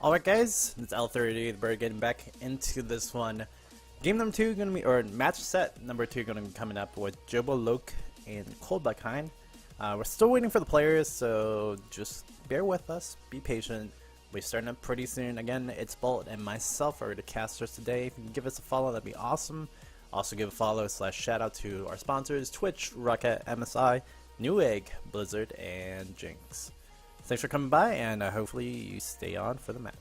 Alright guys, it's L30, we're getting back into this one. Game number 2 gonna be, or match set number 2 gonna be coming up with Jobloke and Coldbuckine. We're still waiting for the players, so just bear with us, be patient. We're starting up pretty soon. Again, it's Bolt and myself are the casters today. If you can give us a follow, that'd be awesome. Also give a follow / shout out to our sponsors, Twitch, Rocket, MSI, Newegg, Blizzard, and Jinx. Thanks for coming by, and hopefully you stay on for the match.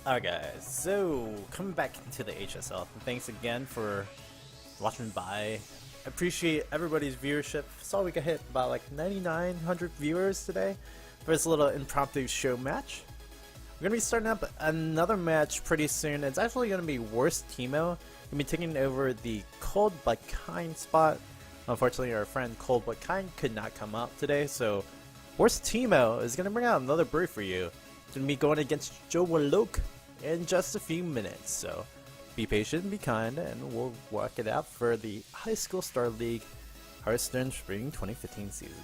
Alright guys, so coming back to the HSL, thanks again for watching by. Appreciate everybody's viewership. Saw we got hit about like 9,900 viewers today for this little impromptu show match. We're gonna be starting up another match pretty soon. It's actually gonna be Worst Teemo. Gonna be taking over the Cold But Kind spot. Unfortunately, our friend Cold But Kind could not come out today, so Worst Teemo is gonna bring out another brew for you. It's gonna be going against Jobloke in just a few minutes, so be patient, be kind, and we'll work it out for the High School Star League Hearthstone Spring 2015 season.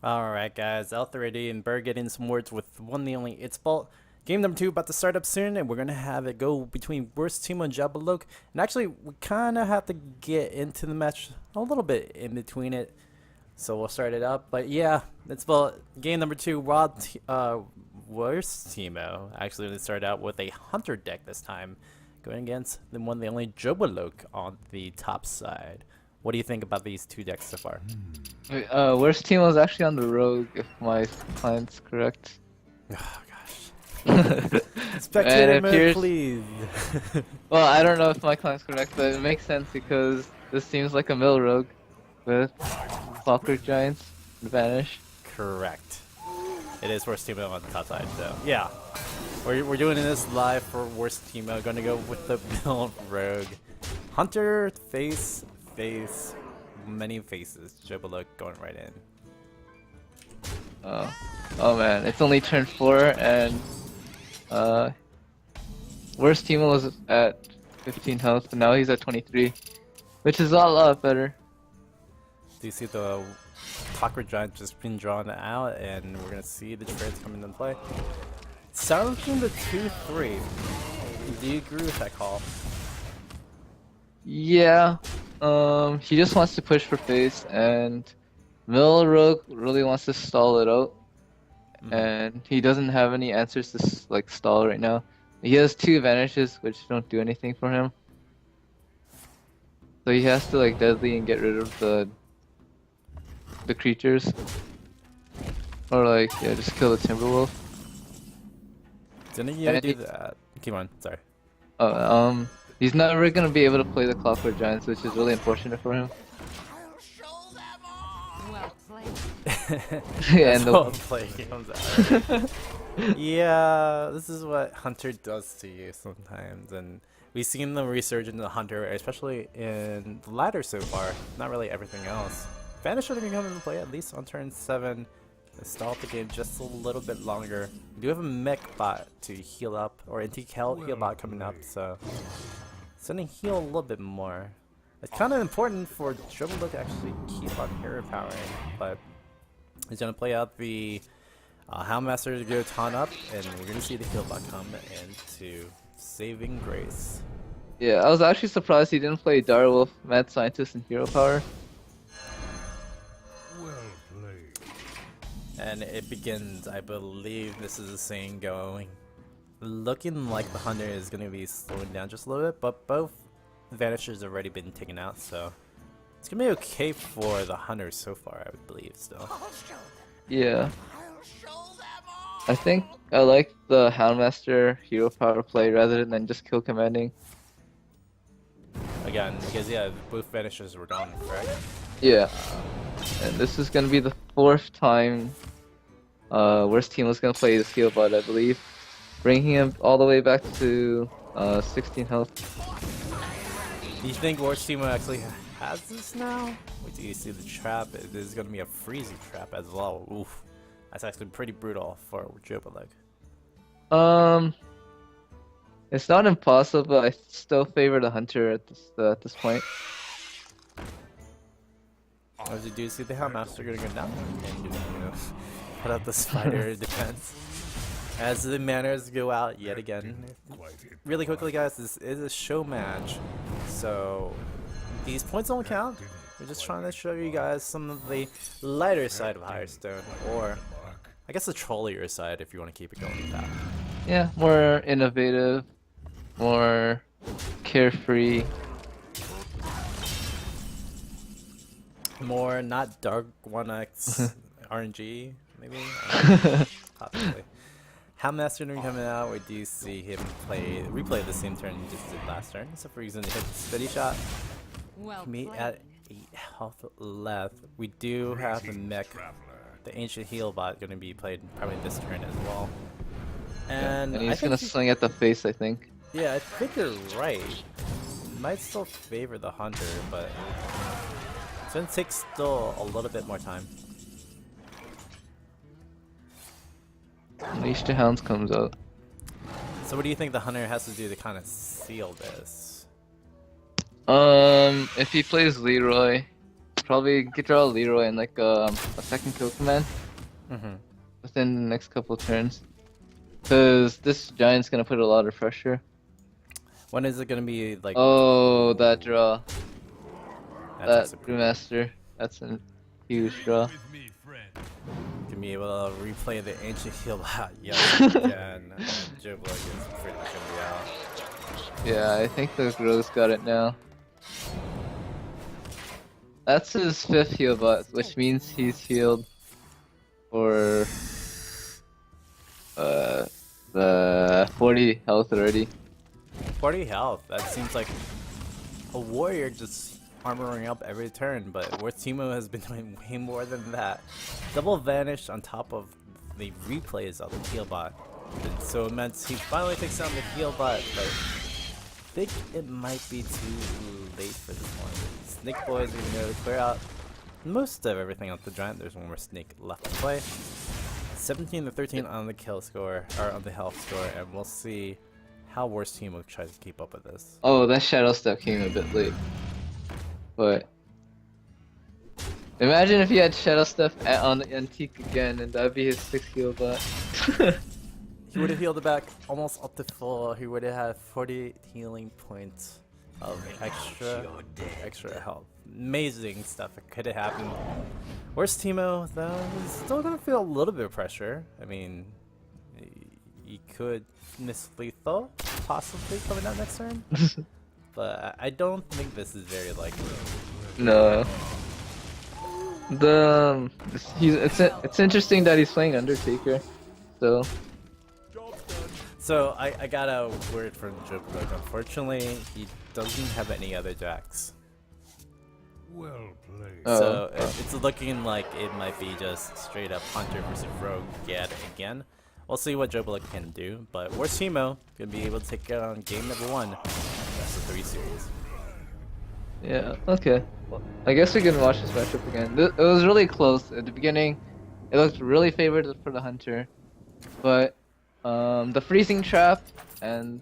Alright guys, L30 and Berg getting some words with one the only It's Ball. Game number 2 about to start up soon, and we're going to have it go between worst Teemo and Jobloke. And actually, we kind of have to get into the match a little bit in between it. So we'll start it up. But yeah, it's about game number 2, worst Teemo. Actually, they started out with a Hunter deck this time, going against the one the only Jobloke on the top side. What do you think about these two decks so far? Wait, worst team was actually on the Rogue, if my client's correct. Oh gosh. Spectator mode, please. Well, I don't know if my client's correct, but it makes sense because this seems like a mill Rogue with Clockwork Giants and Vanish. Correct. It is worst Teemo on the top side, so yeah. We're doing this live for worst Teemo. Going to go with the mill Rogue. Hunter, face, many faces. Jobloke going right in. Oh man, it's only turn 4 and worst Teemo was at 15 health and now he's at 23, which is a lot better. Do you see the Clockwork Giant just being drawn out, and we're gonna see the trades coming into play? Sounding the 2-3. Do you agree with that call? Yeah, he just wants to push for face, and Mill Rogue really wants to stall it out, and he doesn't have any answers to like stall right now. He has 2 vanishes, which don't do anything for him, so he has to like deadly and get rid of the creatures, or like yeah, just kill the Timberwolf. Didn't you do that? Keep on, sorry. He's never gonna be able to play the Clockwork Giants, which is really unfortunate for him. Well played. Yeah, and well play comes out. Yeah, this is what Hunter does to you sometimes, and we've seen the resurgence of Hunter, especially in the ladder so far. Not really everything else. Vanish should have come into play at least on turn 7. Stall out the game just a little bit longer. We do have a mech bot to heal up, or anti-heal bot coming up, so it's gonna heal a little bit more. It's kind of important for Jobloke to actually keep on hero powering, but he's gonna play out the Houndmaster to go taunt up, and we're gonna see the heal bot come into saving grace. Yeah, I was actually surprised he didn't play Direwolf, Mad Scientist, and Hero Power. And it begins, I believe this is a saying going. Looking like the Hunter is going to be slowing down just a little bit, but both Vanishers have already been taken out, so it's going to be okay for the Hunter so far, I would believe, still. Yeah. I think I like the Houndmaster Hero Power play rather than just kill commanding. Again, because yeah, both Vanishers were done, correct? Yeah. And this is gonna be the 4th time worst team was gonna play this heal bot, I believe, bringing him all the way back to 16 health. Do you think worst team actually has this now? Wait till you see the trap. It is gonna be a freezing trap as well. Oof, that's actually pretty brutal for Jobloke. It's not impossible, but I still favor the Hunter at this point. As you do see the Houndmaster gonna go down and put out the spider defense. As the manners go out yet again. Really quickly guys, this is a show match, so these points don't count. We're just trying to show you guys some of the lighter side of Heathstone, or I guess the trollier side if you want to keep it going with that. Yeah, more innovative, more carefree. More not Dark 1X RNG, maybe? Possibly. Houndmaster gonna be coming out. We do see him replay the same turn he just did last turn, except for he's gonna hit the steady shot. Well Me played. at 8 health left. We do have the mech, the ancient heal bot, gonna be played probably this turn as well. And He's gonna swing at the face, I think. Yeah, I think you're right. Might still favor the Hunter, but it's gonna take still a little bit more time. Unleash the Hounds comes out. So what do you think the Hunter has to do to kind of seal this? If he plays Leroy, probably get draw Leroy and like a second kill command Mm-hmm. within the next couple turns. Cause this giant's gonna put a lot of pressure. When is it gonna be like? Oh, that draw. That's That actually pretty Brewmaster. That's a huge draw. gonna be able to replay the ancient heal lot yet again. And Jobloke is pretty much gonna be out. Yeah, I think the Rose got it now. That's his 5th heal bot, which means he's healed for the 40 health already. 40 health. That seems like a warrior just armoring up every turn, but where Teemo has been doing way more than that. Double vanish on top of the replays of the heal bot. And so immense. He finally takes down the heal bot, but I think it might be too late for this one. Snake Boys are going to clear out most of everything on the giant. There's one more snake left to play. 17 to 13 on the kill score, or on the health score, and we'll see how worse Teemo tries to keep up with this. Oh, that Shadow Step came a bit late. But imagine if he had Shadow Step on the Antique again, and that'd be his 6th heal bot. He would have healed it back almost up to full. He would have had 48 healing points of extra health. Amazing stuff that could have happened. Where's Teemo though? He's still gonna feel a little bit of pressure. I mean, he could miss lethal, possibly coming out next turn. But I don't think this is very likely. No. It's interesting that he's playing Undertaker. So I got a word from Jobloke. Unfortunately, he doesn't have any other jacks. Well played. So it's looking like it might be just straight up Hunter versus Rogue yet again. We'll see what Jobloke can do, but where's Teemo gonna be able to take it on game number 1? That's the 3 series. Yeah, okay. Well, I guess we can watch this matchup again. It was really close at the beginning. It looked really favored for the Hunter, but the freezing trap and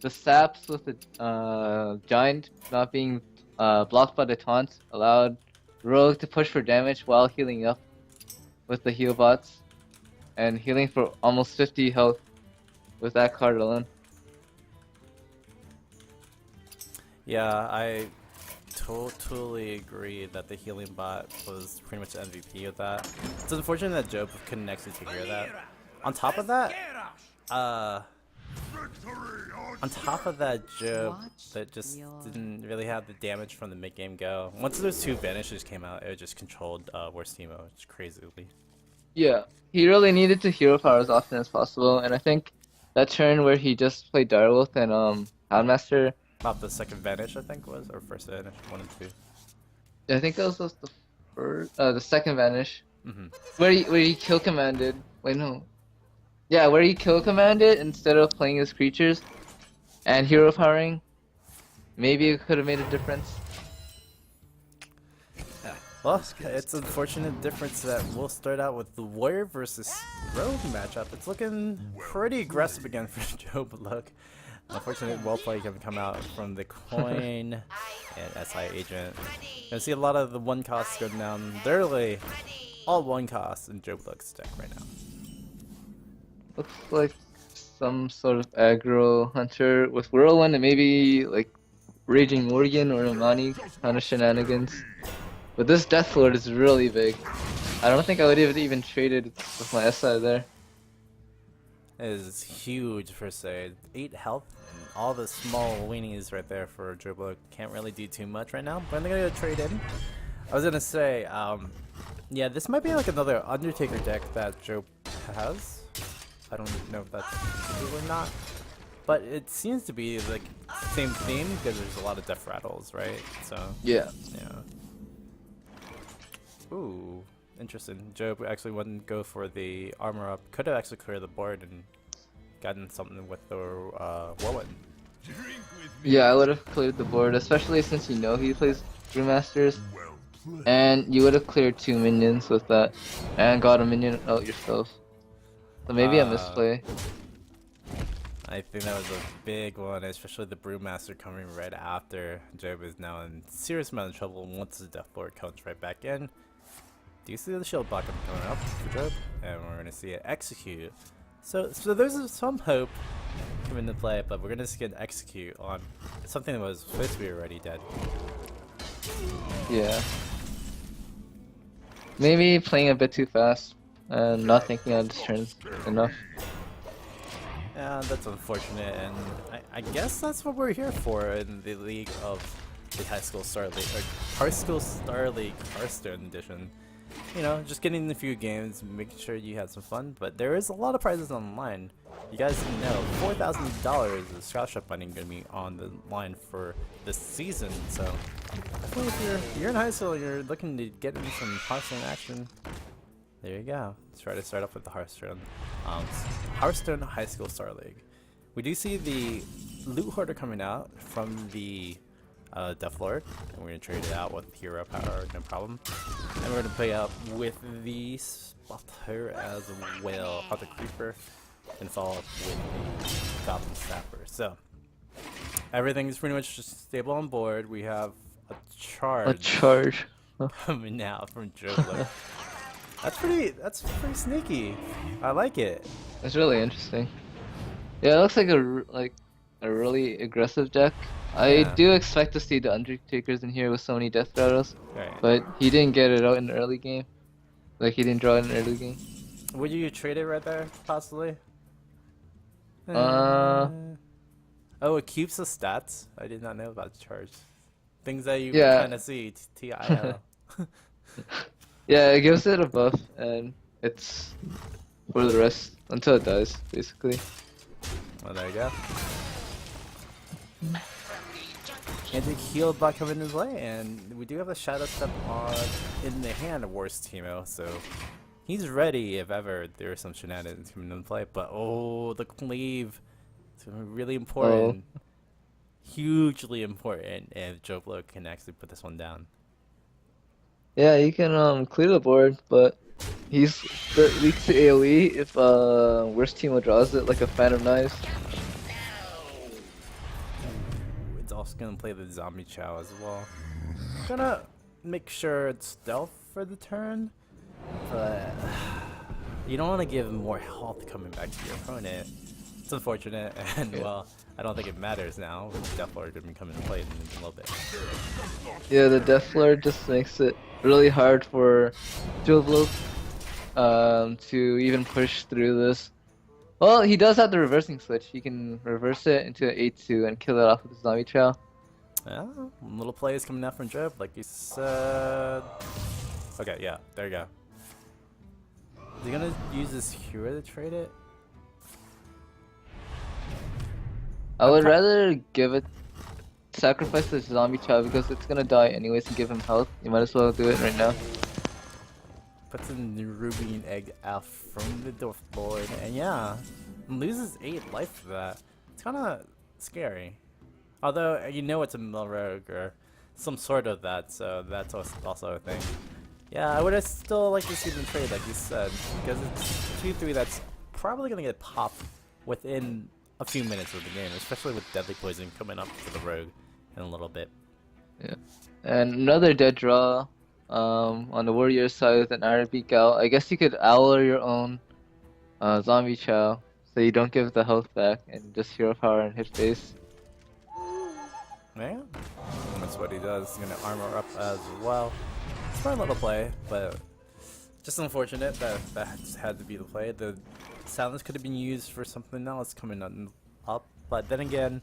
the saps with the giant not being blocked by the taunt allowed Rogue to push for damage while healing up with the heal bots and healing for almost 50 health with that card alone. Yeah, I totally agree that the healing bot was pretty much the MVP of that. It's unfortunate that Job couldn't actually take care of that. On top of that, Job that just didn't really have the damage from the mid game go. Once those 2 vanishes came out, it just controlled worse Teemo, just crazily. Yeah, he really needed to hero power as often as possible, and I think that turn where he just played Direwolf and Houndmaster. About the second vanish, I think was, or first vanish, 1 and 2. I think that was the second vanish, Mm-hmm. where he kill commanded. Wait, no. Yeah, where he kill commanded instead of playing his creatures and hero powering. Maybe it could have made a difference. Well, it's an unfortunate difference that we'll start out with the Warrior versus Rogue matchup. It's looking pretty aggressive again for Jobloke. Unfortunately, well play can come out from the coin and SI agent. I see a lot of the 1 costs go down. Literally all 1 costs in Jobloke's deck right now. Looks like some sort of aggro hunter with Whirlwind and maybe like Raging Morgan or Imani kind of shenanigans. But this Death Lord is really big. I don't think I would have even traded with my SI there. It is huge per se. 8 health and all the small weenies right there for Jobloke. Can't really do too much right now, but I'm gonna trade in. I was gonna say, yeah, this might be like another Undertaker deck that Job has. I don't know if that's true or not, but it seems to be like same theme because there's a lot of death rattles, right? So Yeah. Ooh, interesting. Job actually wouldn't go for the armor up. Could have actually cleared the board and gotten something with the Whirlwind. Yeah, I would have cleared the board, especially since you know he plays Brewmasters. And you would have cleared 2 minions with that and got a minion out yourself. So maybe a misplay. I think that was a big one, especially the Brewmaster coming right after. Job is now in serious amount of trouble once the Death Lord comes right back in. Do you see the shield block coming up for Job? And we're gonna see it execute. So there's some hope coming into play, but we're gonna see it execute on something that was supposed to be already dead. Yeah. Maybe playing a bit too fast and not thinking out his turns enough. Yeah, that's unfortunate, and I guess that's what we're here for in the League of the High School Star League, or High School Star League Hearthstone Edition. You know, just getting a few games, making sure you had some fun, but there is a lot of prizes on the line. You guys know, $4,000 of scholarship money going to be on the line for this season, so definitely if you're in high school and you're looking to get in some Hearthstone action, there you go. Let's try to start off with the Hearthstone High School Star League. We do see the Loot Hoarder coming out from the Death Lord, and we're gonna trade it out with Hero Power, no problem. And we're gonna play out with the Spotter as well, Hunter Creeper, and follow up with the Goblin Sapper. So everything's pretty much just stable on board. We have a charge coming out from Jobloke. That's pretty sneaky. I like it. It's really interesting. Yeah, it looks like a really aggressive deck. I Yeah. do expect to see the Undertakers in here with so many Death Rattles, Right. but he didn't get it out in the early game. Like he didn't draw it in the early game. Would you trade it right there, possibly? Uh, Oh, it keeps the stats. I did not know about the charge. Things that you Yeah. kind of see. TIL. Yeah, it gives it a buff, and it's for the rest until it dies, basically. Well, there you go. Anti-heal block coming his way, and we do have a Shadow Step on in the hand of Worst Teemo, so he's ready if ever there are some shenanigans coming into play. But oh, the cleave. It's gonna be really important. Hugely important if Jobloke can actually put this one down. Yeah, you can clear the board, but he's weak to AoE if worst Teemo draws it like a Fan of Knives. It's also gonna play the Zombie Chow as well. Gonna make sure it's stealth for the turn, but you don't want to give more health coming back to your opponent. It's unfortunate, and well, I don't think it matters now. Death Lord gonna be coming to play in a little bit. Yeah, the Death Lord just makes it really hard for Jobloke to even push through this. Well, he does have the reversing switch. He can reverse it into an 8-2 and kill it off with the Zombie Chow. Yeah, little plays coming out from Job, like you said. Okay, yeah, there you go. Is he gonna use this hero to trade it? I would rather give it sacrifice the Zombie Chow because it's gonna die anyways and give him health. You might as well do it right now. Puts in the Ruby and Egg out from the Death Lord, and yeah, loses 8 life for that. It's kind of scary. Although, you know it's a Mill Rogue or some sort of that, so that's also a thing. Yeah, I would have still liked to see them trade, like you said, because it's 2-3 that's probably going to get popped within a few minutes of the game, especially with Deadly Poison coming up for the Rogue in a little bit. Yeah. And another dead draw on the Warrior side with an Arabic Owl. I guess you could owl your own Zombie Chow so you don't give the health back and just hero power and hit face. Yeah, that's what he does. He's gonna armor up as well. Smart little play, but just unfortunate that that just had to be the play. The silence could have been used for something else coming up, but then again,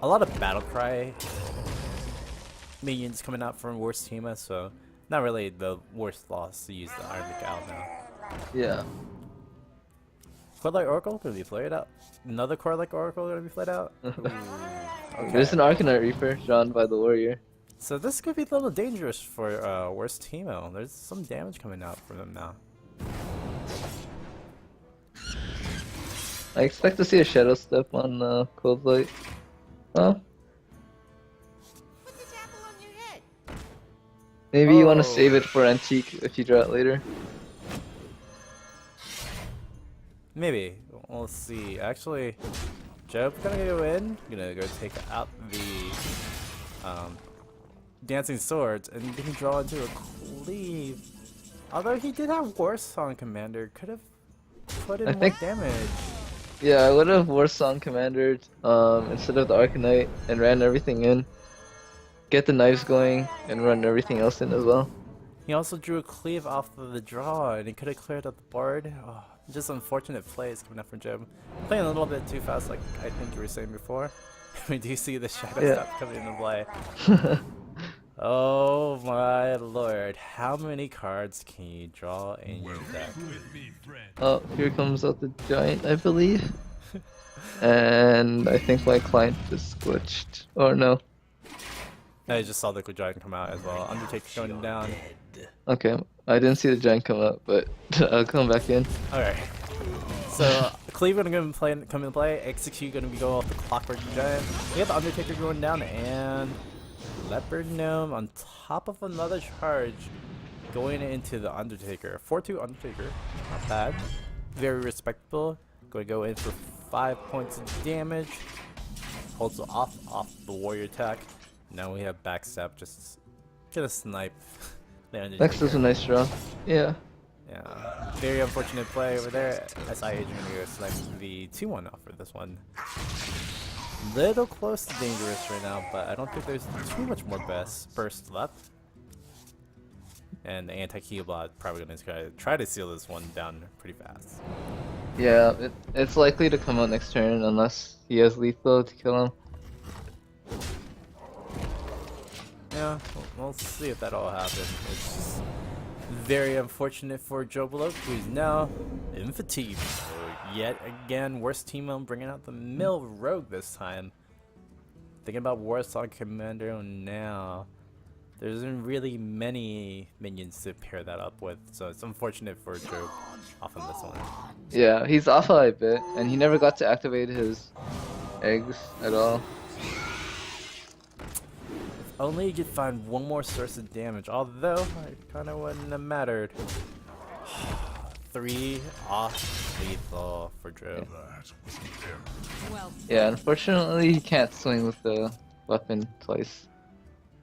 a lot of battle cry minions coming out from worst Teemo, so not really the worst loss to use the Iron Owl now. Yeah. Core-like Oracle gonna be played out. Another Core-like Oracle gonna be played out. Ooh, okay. There's an Arcanite Reaper drawn by the Warrior. So this could be a little dangerous for worst Teemo. There's some damage coming out from them now. I expect to see a Shadow Step on Cold Light. Huh? Put this apple on your head. Maybe you want to Oh. save it for Antique if you draw it later. Maybe. we'll see. Actually, Job gonna go in. Gonna go take out the dancing swords and then draw into a cleave. Although he did have War Song Commander, could have put in I more think- damage. Yeah, I would have Warsong Commandered instead of the Arcanite and ran everything in. Get the knives going and run everything else in as well. He also drew a cleave off of the draw, and he could have cleared up the board. Oh, just unfortunate plays coming up from Job. Playing a little bit too fast, like I think you were saying before. We do see the shadow Yeah. stuff coming into play. Oh my lord, how many cards can you draw in your deck? Oh, here comes out the giant, I believe. And I think my client just glitched. Or no. I just saw the giant come out as well. Undertaker going down. Okay, I didn't see the giant come up, but I'll come back in. Alright. So Cleveland gonna come into play. Execute gonna be going off the Clockwork Giant. We have the Undertaker going down and Leopard Gnome on top of another charge going into the Undertaker. 4-2 Undertaker. Not bad. Very respectable. Going to go in for 5 points of damage. Holds off the warrior attack. Now we have backstab. Just gonna snipe the Undertaker. Next is a nice draw. Yeah. Yeah, very unfortunate play over there. SI Agent gonna go select the 2-1 off for this one. Little close to dangerous right now, but I don't think there's too much more burst left. And the anti-heal bot probably gonna try to seal this one down pretty fast. Yeah, it's likely to come out next turn unless he has lethal to kill him. Yeah, we'll see if that all happens. It's just very unfortunate for Jobloke, who's now in fatigue mode. Yet again, worst Teemo bringing out the Mill Rogue this time. Thinking about Warsong Commander now. There isn't really many minions to pair that up with, so it's unfortunate for Job off on this one. Yeah, he's off a bit, and he never got to activate his eggs at all. Only you could find one more source of damage, although it kind of wouldn't have mattered. 3 off lethal for Joe. Yeah, unfortunately he can't swing with the weapon twice.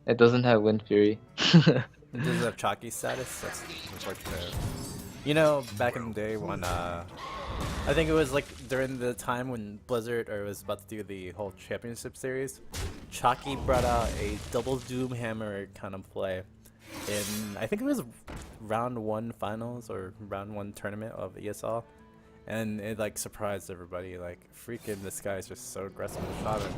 It doesn't have Wind Fury. It doesn't have Chalky status? That's unfortunate. You know, back in the day when, I think it was like during the time when Blizzard was about to do the whole championship series, Chalky brought out a double Doom Hammer kind of play. In, I think it was round 1 finals or round 1 tournament of ESL. And it like surprised everybody, like freaking this guy is just so aggressive with Shaman.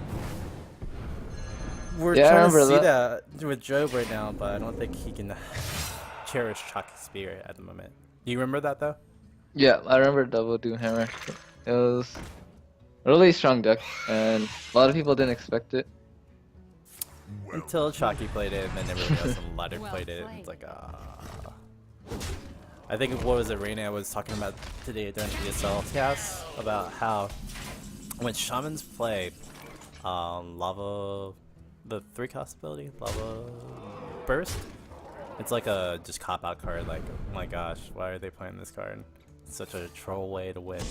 We're trying to see that with Job right now, but I don't think he can cherish Chalky Spirit at the moment. Do you remember that though? Yeah, I remember double Doom Hammer. It was a really strong deck, and a lot of people didn't expect it. Until Chalky played it, and then everybody else in the ladder played it. And it's like, I think what was it, Raina was talking about today during the ESL cast about how when Shamans play Lava, the 3-cost ability, Lava Burst, it's like a just cop-out card. Like, oh my gosh, why are they playing this card? It's such a troll way to win.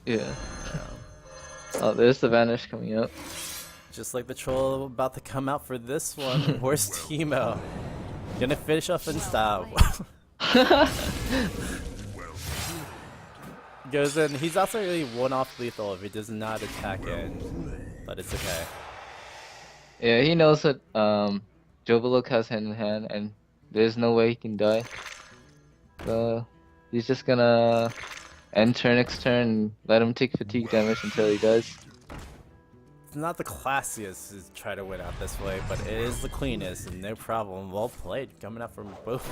Yeah. Oh, there's the Vanish coming out. Just like the troll about to come out for this one. Where's Teemo? Gonna finish off in style. Goes in. He's also really 1-off lethal if he does not attack in, but it's okay. Yeah, he knows that Jobloke has hand in hand, and there's no way he can die. So he's just gonna end turn next turn and let him take fatigue damage until he dies. It's not the classiest to try to win out this way, but it is the cleanest, and no problem. Well played, coming out from both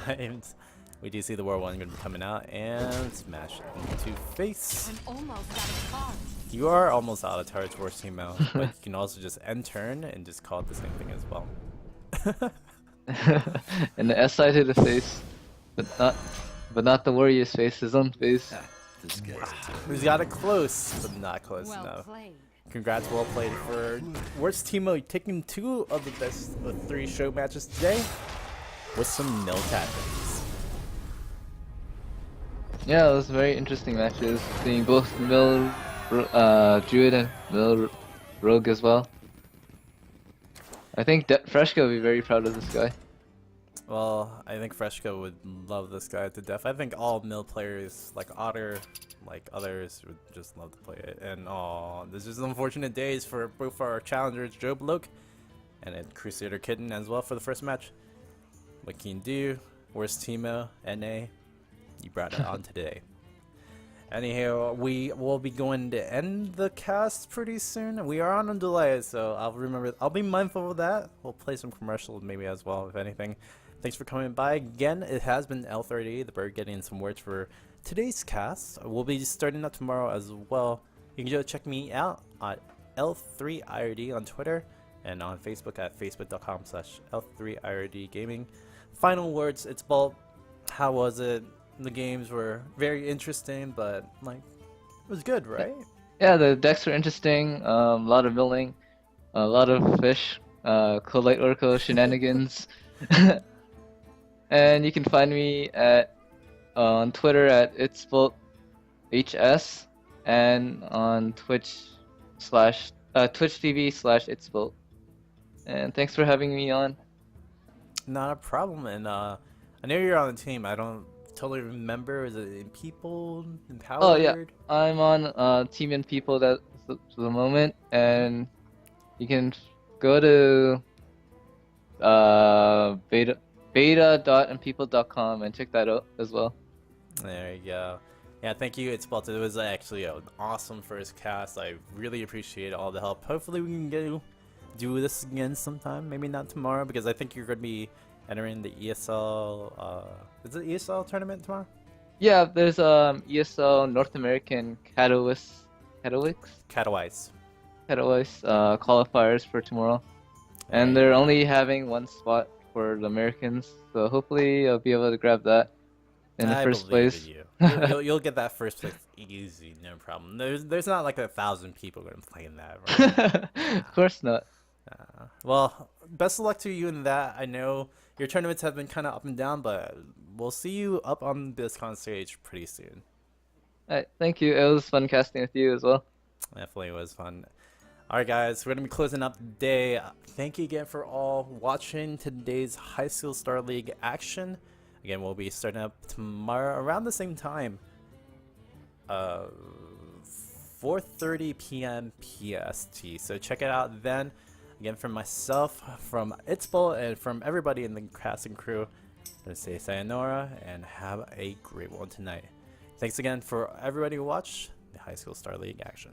times. We do see the War 1 going to be coming out and smash it into face. I'm almost out of cards. You are almost out of turrets for Teemo, but you can also just end turn and just call it the same thing as well. And the S side to the face, but not the warrior's face, his own face. He's got it close, but not close Well enough. played. Congrats, well played for Worst Teemo, taking 2 of the best of 3 show matches today with some nil tactics. Yeah, it was very interesting matches, seeing both Druid and Rogue as well. I think Freshka will be very proud of this guy. Well, I think Freshco would love this guy to death. I think all mill players, like Otter, like others, would just love to play it. And oh, this is unfortunate days for both our challengers, Jobloke and then Crusader Kitten as well for the first match. What can you do? Where's Teemo? NA? You brought it on today. Anyhow, we will be going to end the cast pretty soon. We are on a delay, so I'll be mindful of that. We'll play some commercials maybe as well, if anything. Thanks for coming by. Again, it has been L30, the bird, getting some words for today's cast. We'll be starting that tomorrow as well. You can go check me out at L3IRD on Twitter and on Facebook at facebook.com/L3IRDgaming. Final words, it's Bolt. How was it? The games were very interesting, but like it was good, right? Yeah, the decks were interesting. A lot of milling, a lot of fish, Colite Orco shenanigans. And you can find me at on Twitter at itsbolths and on Twitch TV/itsbolt. And thanks for having me on. Not a problem. And I know you're on the team. I don't totally remember. Is it in People Empowered? Oh yeah, I'm on Team and People that for the moment, and you can go to beta.andpeople.com and check that out as well. There you go. Yeah, thank you. It's Balta. It was actually an awesome first cast. I really appreciate all the help. Hopefully we can do this again sometime. Maybe not tomorrow, because I think you're going to be entering the ESL. Is it ESL tournament tomorrow? Yeah, there's ESL North American Katowice Katowice. qualifiers for tomorrow, and they're only having one spot for the Americans, so hopefully I'll be able to grab that in the first place. In you. You'll get that first place easy, no problem. There's not like 1,000 people going to play in that, right? Of course not. Well, best of luck to you in that. I know your tournaments have been kind of up and down, but we'll see you up on this BlizzCon stage pretty soon. Alright, thank you. It was fun casting with you as well. Definitely was fun. Alright guys, we're going to be closing up the day. Thank you again for all watching today's High School Star League action. Again, we'll be starting up tomorrow around the same time. 4:30 p.m. PST. So check it out then. Again, from myself, from Itzbol, and from everybody in the cast and crew, I'm going to say sayonara and have a great one tonight. Thanks again for everybody who watched the High School Star League action.